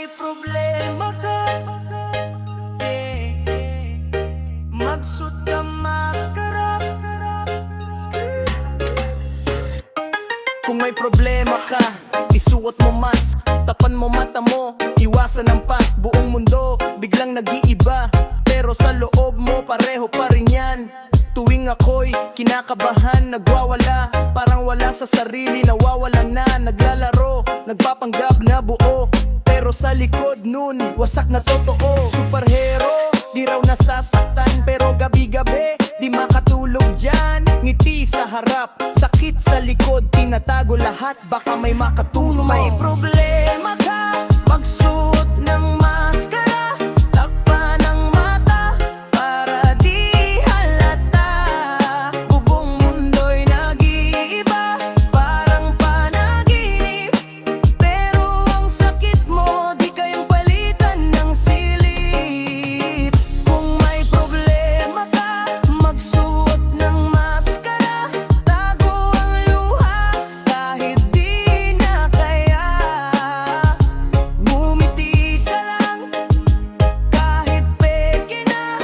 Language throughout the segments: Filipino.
may problema ka, magsut ka maskara. Kung may problema ka, isuot mo mask, tapan mo mata mo, iwasan ang past. Buong mundo biglang nag-iiba, pero sa loob mo pareho pa rin yan. Tuwing ako'y kinakabahan, nagwawala, parang wala sa sarili, nawawala na. Naglalaro, nagpapanggap na buo, pero sa likod nun, wasak na totoo. Superhero, di raw nasasaktan, pero gabi-gabi, di makatulog dyan. Ngiti sa harap, sakit sa likod, tinatago lahat, baka may makatulong. May problema ka, magsuot ng maskara, takpan ng mata, para di halata. Buong mundo'y nag-iiba, parang panaginip, pero ang sakit mo, di kayang palitan ng silip. Kung may problema ka, magsuot ng maskara, tago ang luha, kahit di na kaya. Bumiti ka lang, kahit peke na,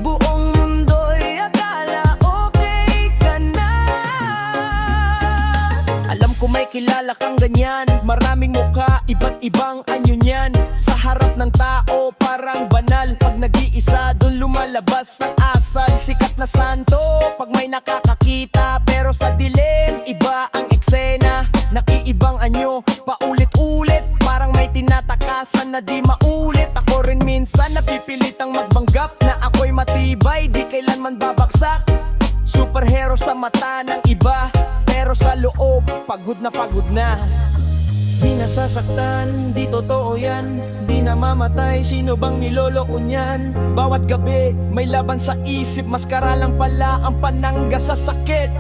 buong mundo'y akala okay ka na. Alam ko may kilala kang ganyan, maraming mukha, iba't ibang anyo niyan. Sa harap ng tao parang banal, pag nag-iisa dun lumalabas ang asal. Sikat na santo pag may nakakakita, pero sa dilim iba ang eksena. Nakiibang anyo, paulit-ulit, parang may tinatakasan na di maulit. Ako rin minsan napipilitang magbanggap na ako'y matibay, di kailanman babagsak. Superhero sa mata ng iba, pero sa loob, pagod na pagod na. Di nasasaktan, di totoo yan, di namamatay, sino bang niloloko niyan? Bawat gabi, may laban sa isip, maskara lang pala ang panangga sa sakit.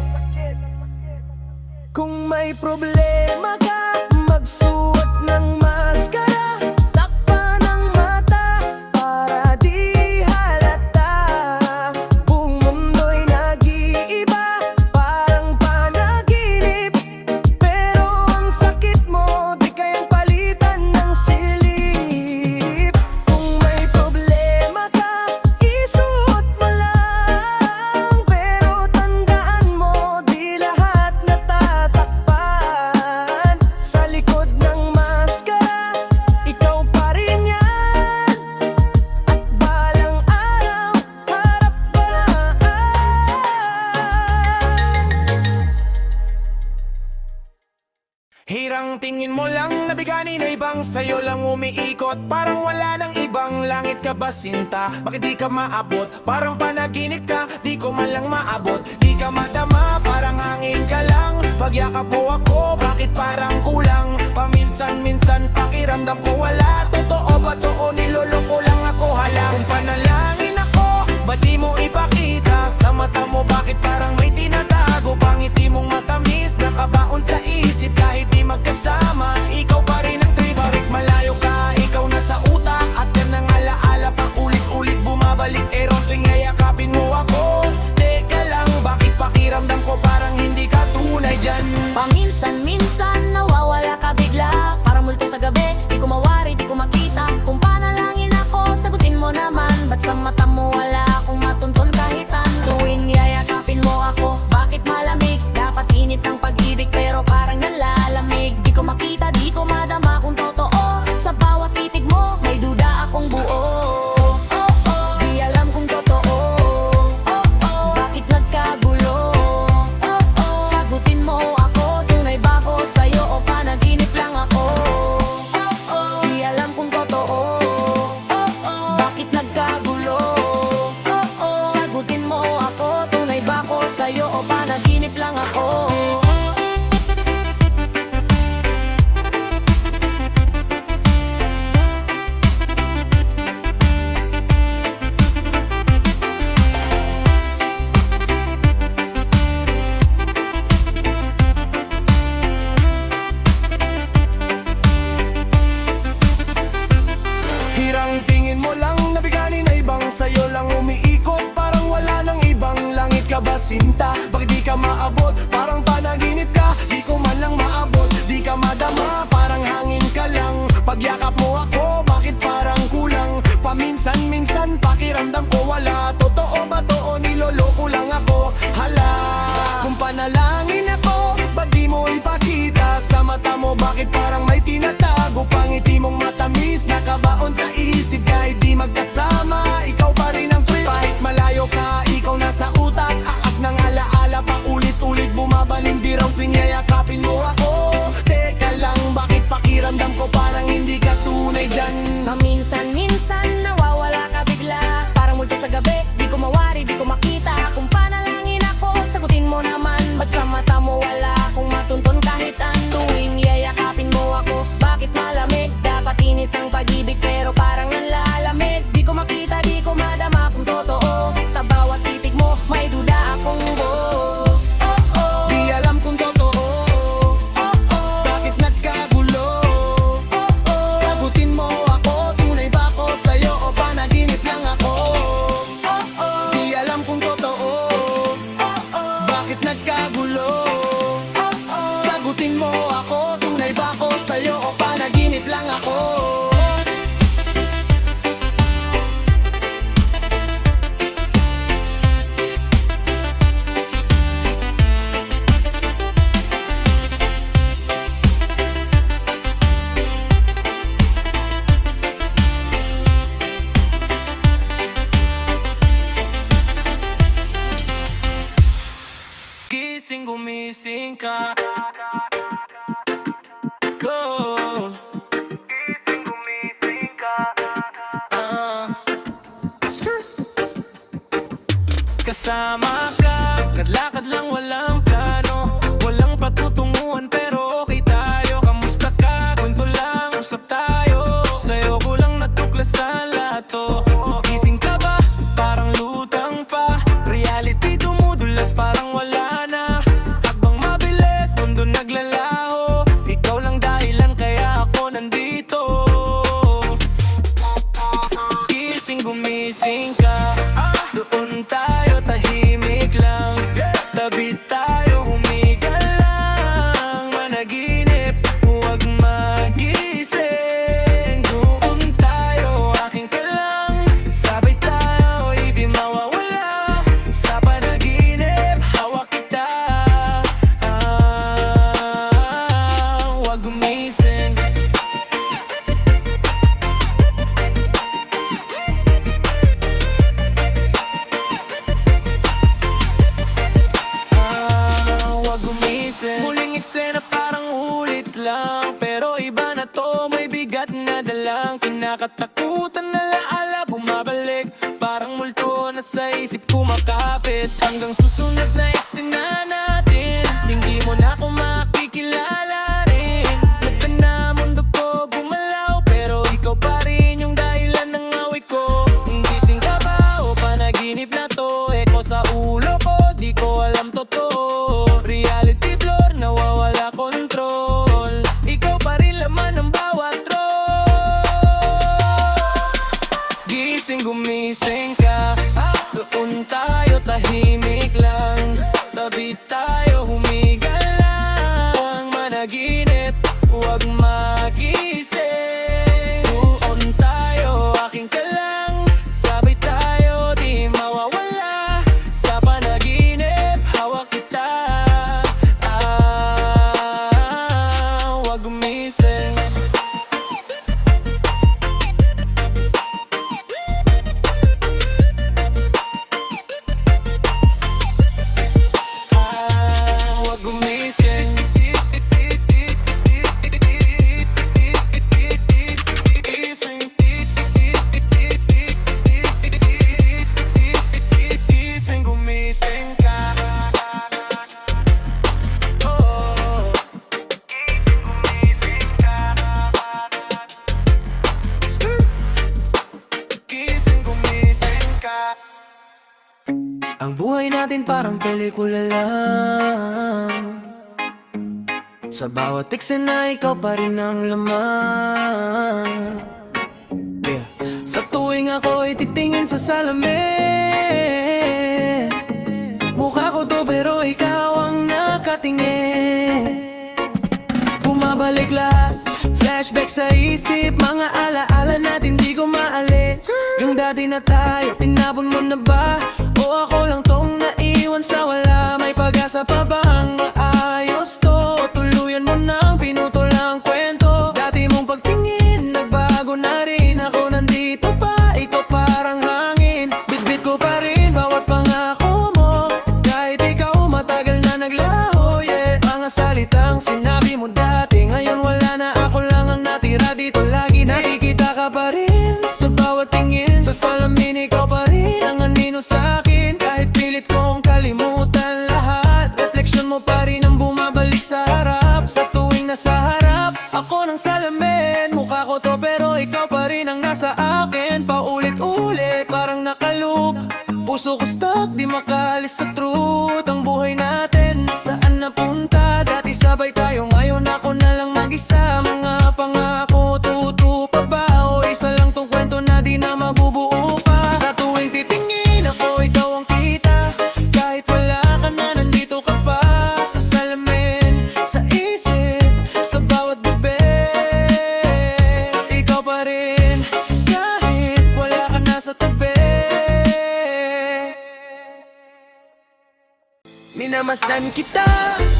Kung may problema ka, magsuot ng maskara, takpan ng mata, para di halata. Buong mundo'y nag-iiba, parang panaginip, pero ang sakit mo, di kayang palitan ng silip. Kung may problema ka, isuot mo lang, pero tandaan mo, di lahat natatakpan. Sa likod ng maskara, ikaw pa rin yan, at balang araw, harap palaan. Hirang tingin mo lang, nabigani na ibang sa'yo lang umiikot, parang wala nang ibang langit ka ba sinta? Bakit di ka maabot? Parang panaginip ka, di ko man lang maabot. Di ka madama, parang hangin ka lang. Pagyakap mo ako, bakit parang kulang? Paminsan-minsan pakiramdam ko wala. Totoo ba to o niloloko lang ako? Hala, kung panalangin ako, ba't di mo ipakita? Sa mata mo bakit parang may tinatago? Pangiti mong matamis, nakabaon sa isip, kahit di magkasama, ikaw pa rin ang trip. Barik malayo ka, ikaw na sa utak, at yan ang alaala pa ulit-ulit bumabalik. Eron tuwing yayakapin mo ako. Teka lang, bakit pakiramdam ko parang hindi ka tunay dyan? Paminsan-minsan nawawala ka bigla, parang multo sa gabi, di ko mawari, di ko makita. Kung panalangin ako, sagutin mo naman, ba't sa mata mo wala akong matunton kahitan? Tuwing yayakapin mo ako, bakit malamig? Dapat init ang pag-ibig, pero parang nalalamig. Di ko makita, di ko madama kung totoo. Sa bawat titig mo, may duda akong buo. Di alam kung totoo. Bakit nagkagulo? Sagutin mo ako, tunay ba ako sa'yo o panaginip lang ako? Di alam kung totoo. Bakit nagkagulo? Sagutin mo ako, tunay ba ako sa'yo o panaginip lang ako? Hirang tingin mo lang, nabigani na ibang sa'yo lang umiikot, parang wala nang ibang langit ka ba sinta? Bakit di ka maabot? Parang panaginip ka, di ko man lang maabot. Di ka madama, parang hangin ka lang. Pagyakap mo ako, pakiramdam ko wala. Totoo ba to o niloloko lang ako? Hala, kung panalangin ako, ba't di mo ipakita sa mata mo? Bakit parang may tinatago? Pangiti mong matamis, nakabaon sa isip. Kahit di magkasama, ikaw pa rin ang trip. Kahit malayo ka, ikaw nasa utak. Aak ng alaala, paulit-ulit bumabaling diraw tuwing yayakapin mo ako. Teka lang, bakit pakiramdam ko parang hindi ka tunay dyan? Paminsan-minsan nawawala ka bigla. Parang multo sa gabi, di ko mawari, di ko makita. Kung panalangin ako, sagutin mo naman. Ba't sa mata mo wala akong matunton kahit tuwing yayakapin mo ako? Bakit malamig? Dapat init ang pag-ibig pero parang nalalamig. Di ko makita, di ko madama kung totoo. Sa bawat titig mo, may duda akong buo. Di alam kung totoo. Bakit nagkagulo? Sagutin mo ako, tunay ba ako sa'yo o panaginip lang ako? Di alam kung totoo. Bakit nagkagulo? Sagutin mo ako, tunay ba ako sa'yo o panaginip lang ako? Gising, gumising ka. Go. Gising, gumising ka. Skirt. Kasama ka, lakad lang walang plano. Walang patutunguhan pero okay tayo. Kamusta ka? Kwento lang, usap tayo. Sa'yo ko lang natuklasan lahat to. Gising ka ba? Parang lutang pa. Reality dumudulas parang wala na. Habang mabilis, mundo naglalaho. Ikaw lang dahilan kaya ako nandito. Gising, gumising ka. Doon tayo, tahimik lang. Tabi tayo, humiga lang. Managinip, huwag magising. Doon tayo, aking ka lang. Sabay tayo, di mawawala. Sa panaginip, hawak kita. Huwag gumising. Huwag gumising. Muling eksena parang ulit lang. Pero iba na to, may bigat na dalang. Kinakatakutan na laala, bumabalik. Parang multo na sa isip kumakapit. Hanggang susunod na eksena natin. Hindi mo na ako makikilala rin. Nagka na mundo ko gumalaw, pero ikaw pa rin yung dahilan ng away ko. Gising ka ba o panaginip na to? Eko sa ulo ko, di ko alam totoo. Reality blur, nawawala control. Ikaw pa rin laman ng bawat role. Gising, gumising ka. Doon tayo, tahimik lang. Tabi tayo, humiga lang. Managinip, huwag magising. Doon tayo, aking ka lang. Sabay tayo, di mawawala. Sa panaginip, hawak kita. Huwag gumising. Huwag gumising. Gising, gumising ka. Gising, gumising ka. Ang buhay natin parang pelikula lang. Sa bawat eksena, ikaw pa rin ang laman. Yeah. Sa tuwing ako'y titingin sa salamin, mukha ko to pero ikaw ang nakatingin. Bumabalik lahat, flashback sa isip, mga alaala natin di ko maalis. Yung dati na tayo, tinapon mo na ba? O ako lang tong naiwan sa wala? May pag-asa pa bang maayos to? Tuluyan mo nang pinutol ang kwento. Dati mong pagtingin, nagbago na rin. Ako nandito pa, ikaw parang hangin. Bitbit ko pa rin bawat pangako mo, kahit ikaw matagal na naglaho, yeah. Mga salitang sinabi mo dati, ngayon wala na, ako lang ang natira dito. Lagi nakikita ka pa rin sa bawat tingin. Sa salamin ikaw pa rin ang anino sa'kin. Kahit pilit kong kalimutan lahat, refleksyon mo pa rin ang bumabalik sa harap. Sa tuwing nasa harap ako ng salamin, mukha ko to pero ikaw pa rin ang nasa akin. Paulit-ulit parang nakaloop, puso ko stuck, di makaalis sa truth. Ang buhay natin, saan napunta? Dati sabay tayo, ngayon ako na lang mag-isa. Mga pangako, tutu pa ba? O isa lang tong kwento na di na mabubuo pa. Sa tuwing titingin ako, ikaw ang kita. Kahit wala ka na, nandito ka pa. Sa salamin, sa isip, sa bawat gabi, ikaw pa rin, kahit wala ka na sa tabi. Minamasdan kita,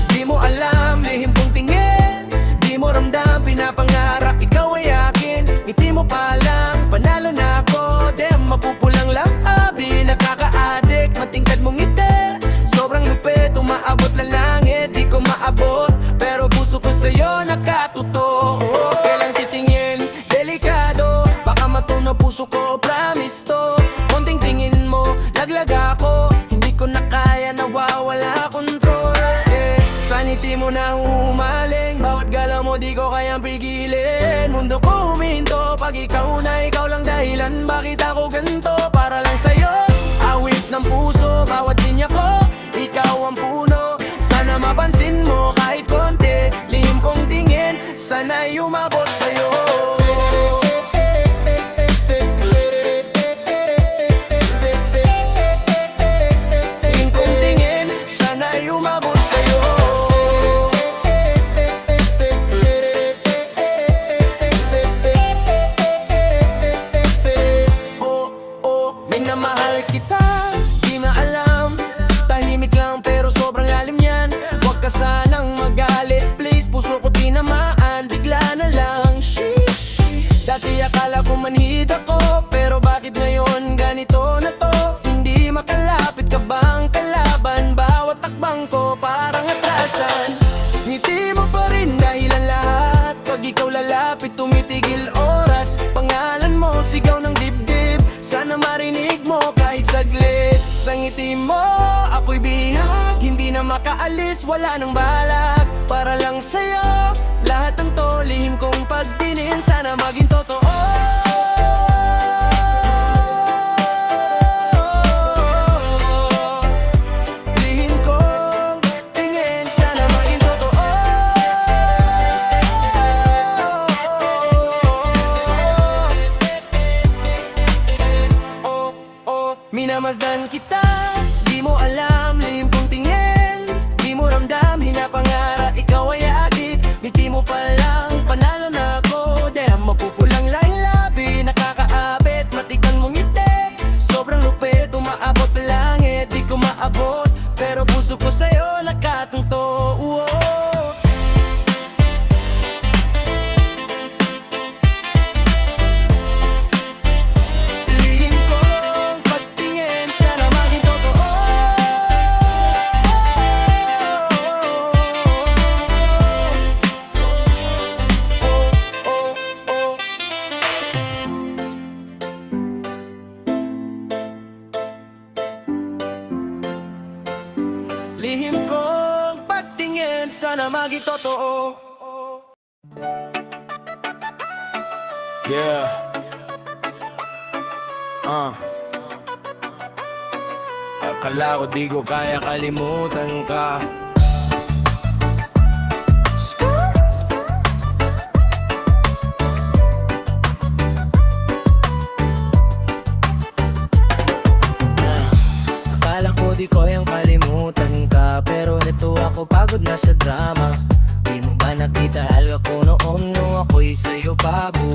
di mo alam, lihim kong tingin. Di mo ramdam, pinapangarap, ikaw ay akin. Ngiti mo pa lang, panalo na ako. Damn, mapupulang labi, nakaka-addict. Matingkad mong ngiti, sobrang lupit, umaabot na langit. Di ko maabot, pero puso ko sa'yo nakatuto. Kailang titingin, delikado, baka matunaw puso ko, promise to. Konting tingin mo, laglag ako. Hindi ko na kaya, nawawala control, yeah. Sa ngiti mo na humaling, bawat galaw mo di ko kayang pigilin. Mundo ko huminto, pag ikaw na ikaw lang dahilan. Bakit ako ganito, para lang sa'yo? Awit ng puso, bawat linya ko, ikaw ang puno. Sana mapansin mo kahit konti, lihim kong tingin, sana'y umabot sa'yo. Lihim kong tingin, sana'y umabot sa'yo. Minamahal kita, di maalam. Tahimik lang pero sobrang lalim yan. Huwag ka sanang magalit, please. Puso ko tinamaan, bigla na lang, sheesh. Dati akala ko manhid ako, pero bakit ngayon ganito na to? Hindi makalapit ka bang kalaban? Bawat takbang ko parang atrasan. Ngiti mo pa rin dahilan lahat. Pag ikaw lalapit, tumitigil oras. Pangalan mo, sigaw ng dibdib. Sana marinig mo kahit saglit. Sa ngiti mo, ako'y bihag. Hindi na makaalis, wala nang balak. Para lang sa'yo, lahat ng to, lihim kong pagdinin. Sana maging totoo. Lihim kong tingin, sana maging totoo. Minamasdan kita, di mo alam, lihim kong tingin. Di mo ramdam, hinapangarap, ikaw ay agit. Ngiti mo pa lang, panalo na ako. Damn, mapupulang lang labi, nakakaapit. Matikang mong ngiti, sobrang lupit, umaabot langit. Di ko maabot, pero puso ko sa'yo nakatungto. Lihim kong pagtingin, sana maging totoo. Lihim kong pagtingin, sana maging totoo. Yeah. Akala ko di ko kaya kalimutan ka. Akala ko di ko yung kalimutan ka, pero nito ako pagod na sa drama. Di mo ba nakita halga ko noon nung ako'y sa'yo pa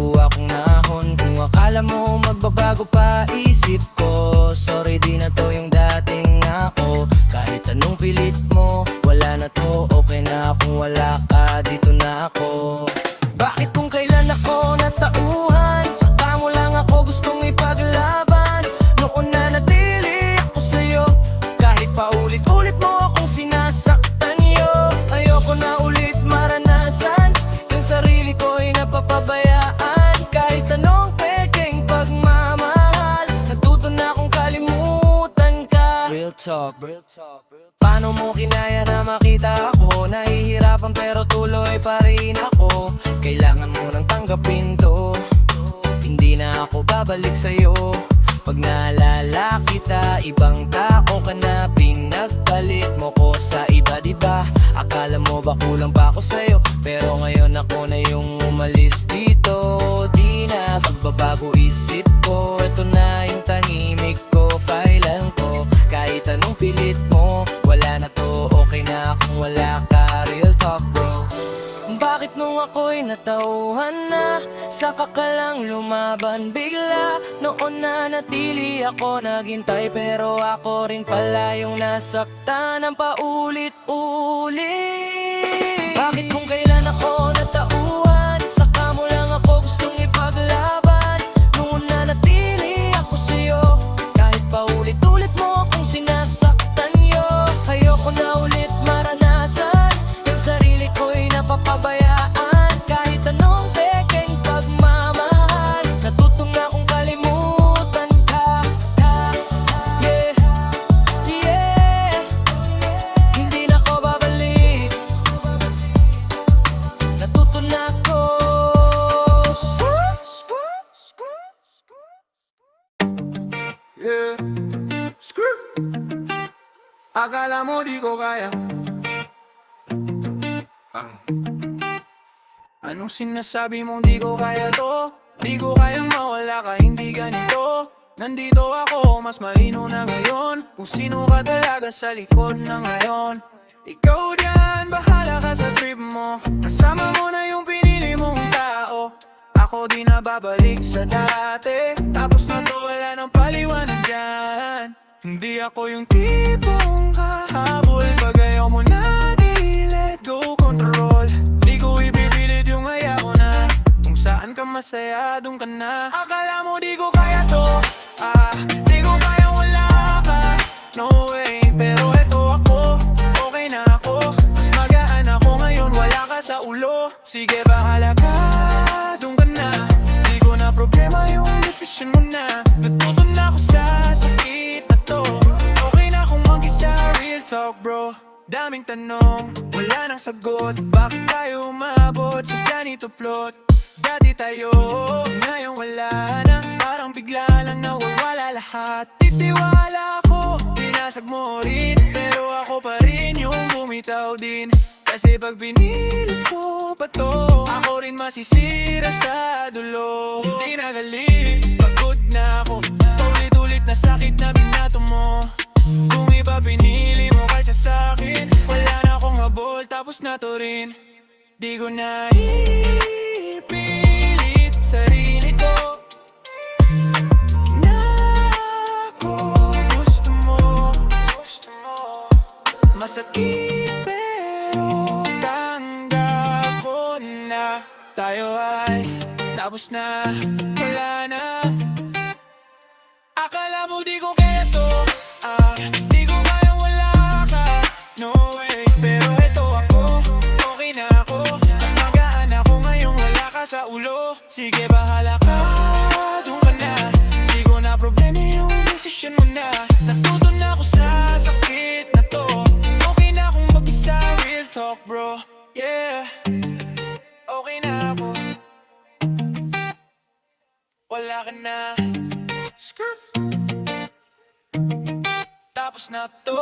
nakuha kong nahon. Kung akala mo magbabago pa isip ko, sorry, di na to yung dating ako. Kahit anong pilit mo, wala na to. Okay na kung wala ka, dito na ako. Bakit kung kailan ako natauhan, saka mo lang ako gustong ipaglaban? Noon na natili ako sa'yo, kahit paulit-ulit mo akong sinasaktan yo. Ayoko na ulit maranasan yung sarili ko'y napapabayaan. Kahit anong peking pagmamahal, natuto na akong kalimutan ka. Real talk, real talk, real talk. Paano mo kinaya na makita ako? Nahihirapan pero tuloy pa rin ako. Kailangan mo nang tanggapin to, hindi na ako babalik sa'yo. Pag naalala kita, ibang tao ka na. Pinagpalit mo ko sa iba, diba? Akala mo ba kulang pa ako sa'yo? Pero ngayon ako na yung umalis dito. Di na magbabago isip ko, ito na yung tahimik ko, failan ko. Kahit anong pilit mo, wala na to. Okay na kung wala ka, real talk bro. Bakit nung ako'y natauhan na, saka ka lang lumaban bigla? Noon na natili ako naghintay, pero ako rin pala yung nasaktan ng paulit-ulit. Bakit kung kailan ako natauhan, saka mo lang ako gustong ipaglaban? Noon na natili ako sa'yo, kahit paulit-ulit mo akong sinasaktan yo. Ayoko na ulit maranasan yung sarili ko'y napapabayaan. Kahit anong peking pagmamahal, natuto na akong kalimutan ka. Yeah, yeah. Hindi na ako babalik, natuto na ako. Yeah. Screw. Akala mo di ko kaya. Anong sinasabi mong di ko kaya to? Di ko kayang mawala ka, hindi ganito. Nandito ako, mas malino na ngayon kung sino ka talaga sa likod na ngayon. Ikaw dyan, bahala ka sa trip mo. Kasama mo na yung pinili mong tao. Ako di na babalik sa dati. Tapos na to, wala nang paliwanag dyan. Hindi ako yung tipong hahabol pag ayaw mo na, di let go control. Di ko ipipilit yung ayaw na. Kung saan ka masaya, dun ka na. Akala mo di ko kaya to, di ko kaya wala ka. No way, pero eto ako, okay na ako. Mas magaan ako ngayon, wala ka sa ulo. Sige, bahala ka, dun ka na. Di ko na problema yung decision mo na. Natuto na ako sa sakit na to. Okay na akong mag-isa, real talk bro. Daming tanong, wala nang sagot. Bakit tayo umabot sa ganito plot? Dati tayo, ngayon wala na. Parang bigla lang nawawala lahat. Titiwala ako, pinasag mo rin. Pero ako pa rin yung bumitaw din. Kasi pag binilit ko pa to, ako rin masisira sa dulo. Hindi na galing, pagod na ako. Paulit-ulit na sakit na binato mo. Kung iba pinili mo kaysa sa'kin, wala na akong habol, tapos na to rin. Di ko na ipilit sarili ko. Na ako gusto mo. Masakit pero tanggap ko na. Tayo ay tapos na, wala na. Akala mo di ko kaya to, di ko kaya wala ka. No way, pero eto ako, okay na ako. Mas magaan ako ngayong wala ka sa ulo. Sige, bahala ka, dun ka na. Di ko na problema yung decision mo na. Natuto na ako sa sakit na to. Okay na akong mag-isa, real talk bro. Yeah, okay na ako, wala ka na. Skirt. Tapos na to.